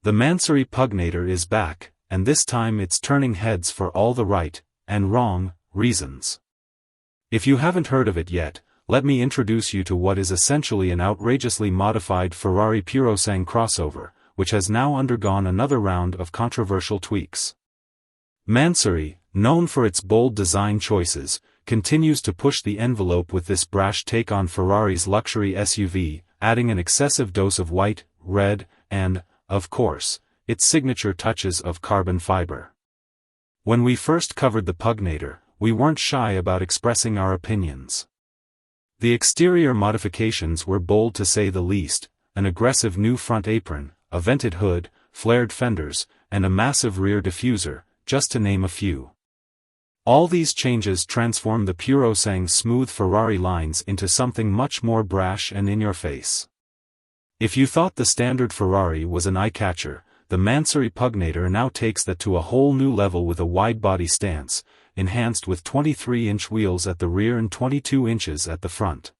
The Mansory Pugnator is back, and this time it's turning heads for all the right, and wrong, reasons. If you haven't heard of it yet, let me introduce you to what is essentially an outrageously modified Ferrari Purosangue crossover, which has now undergone another round of controversial tweaks. Mansory, known for its bold design choices, continues to push the envelope with this brash take on Ferrari's luxury SUV, adding an excessive dose of white, red, and, of course, its signature touches of carbon fiber. When we first covered the Pugnator, we weren't shy about expressing our opinions. The exterior modifications were bold to say the least: an aggressive new front apron, a vented hood, flared fenders, and a massive rear diffuser, just to name a few. All these changes transform the Purosangue's smooth Ferrari lines into something much more brash and in your face. If you thought the standard Ferrari was an eye-catcher, the Mansory Pugnator now takes that to a whole new level with a wide-body stance, enhanced with 23-inch wheels at the rear and 22 inches at the front.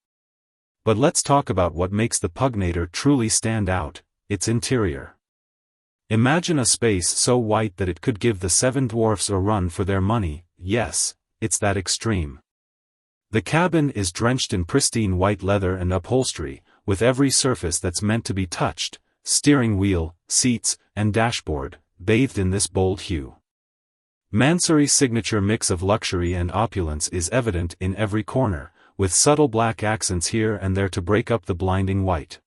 But let's talk about what makes the Pugnator truly stand out: its interior. Imagine a space so white that it could give the Seven Dwarfs a run for their money. Yes, it's that extreme. The cabin is drenched in pristine white leather and upholstery, with every surface that's meant to be touched, steering wheel, seats, and dashboard, bathed in this bold hue. Mansory's signature mix of luxury and opulence is evident in every corner, with subtle black accents here and there to break up the blinding white.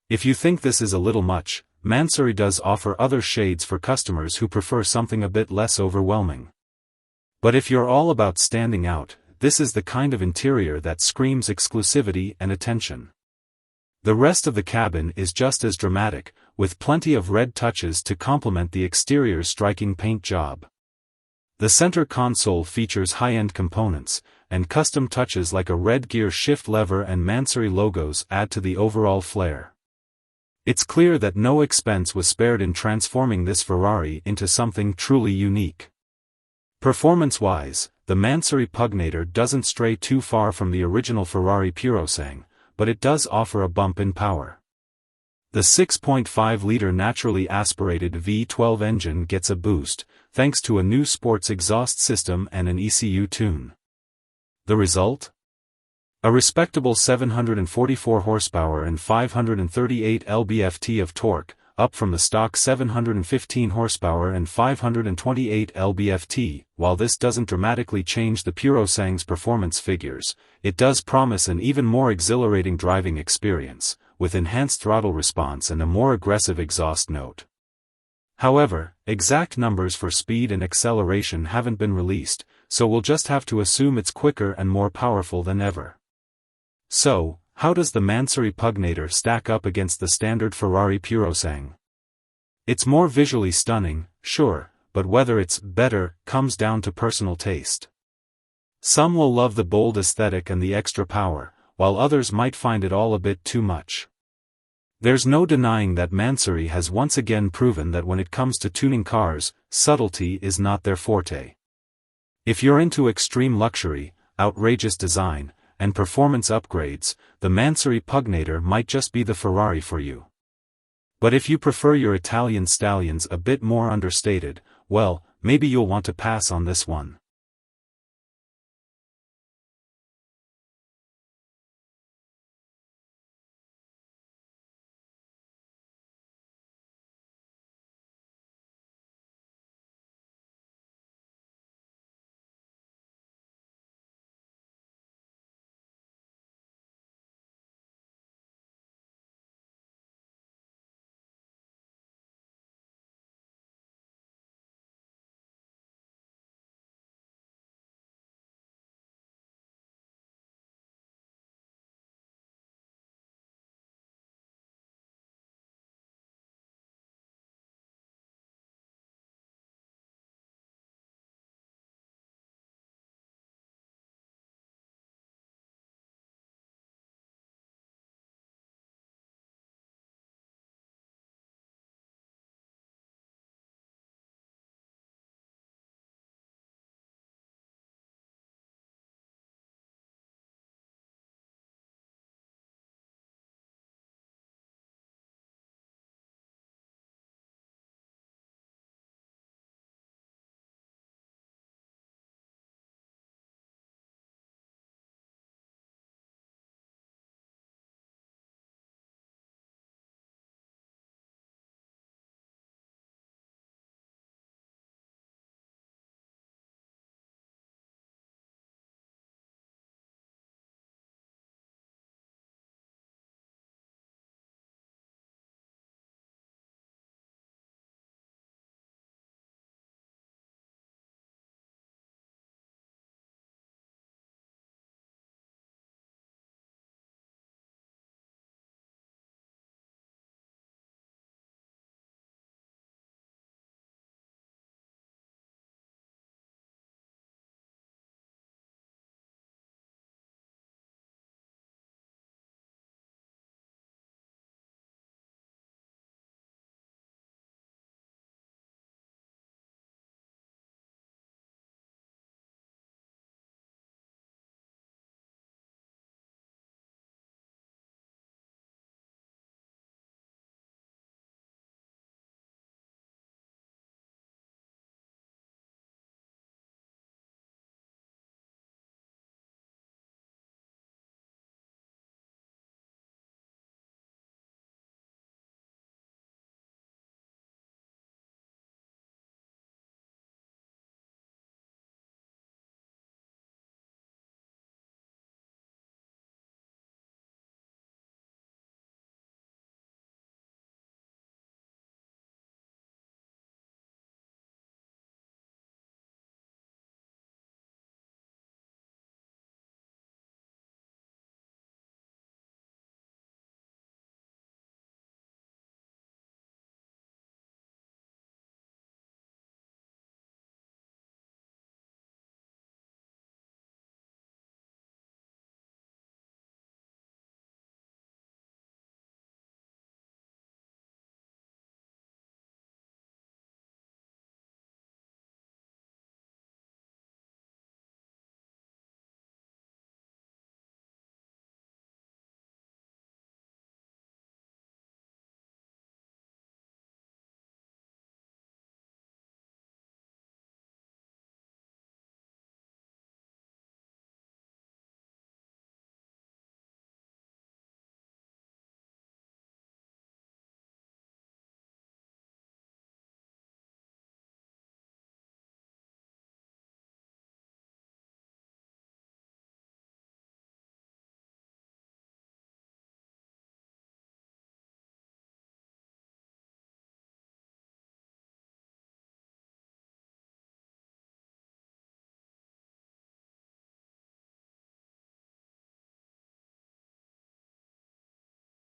If you think this is a little much, Mansory does offer other shades for customers who prefer something a bit less overwhelming. But if you're all about standing out, this is the kind of interior that screams exclusivity and attention. The rest of the cabin is just as dramatic, with plenty of red touches to complement the exterior's striking paint job. The center console features high-end components, and custom touches like a red gear shift lever and Mansory logos add to the overall flair. It's clear that no expense was spared in transforming this Ferrari into something truly unique. Performance-wise, the Mansory Pugnator doesn't stray too far from the original Ferrari Purosangue, but it does offer a bump in power. The 6.5-liter naturally aspirated V12 engine gets a boost, thanks to a new sports exhaust system and an ECU tune. The result? A respectable 744 horsepower and 538 lb-ft of torque, up from the stock 715 horsepower and 528 lb-ft. While this doesn't dramatically change the Purosangue's performance figures, it does promise an even more exhilarating driving experience, with enhanced throttle response and a more aggressive exhaust note. However, exact numbers for speed and acceleration haven't been released, so we'll just have to assume it's quicker and more powerful than ever. So, how does the Mansory Pugnator stack up against the standard Ferrari Purosangue? It's more visually stunning, sure, but whether it's better comes down to personal taste. Some will love the bold aesthetic and the extra power, while others might find it all a bit too much. There's no denying that Mansory has once again proven that when it comes to tuning cars, subtlety is not their forte. If you're into extreme luxury, outrageous design, and performance upgrades, the Mansory Pugnator might just be the Ferrari for you. But if you prefer your Italian stallions a bit more understated, well, maybe you'll want to pass on this one.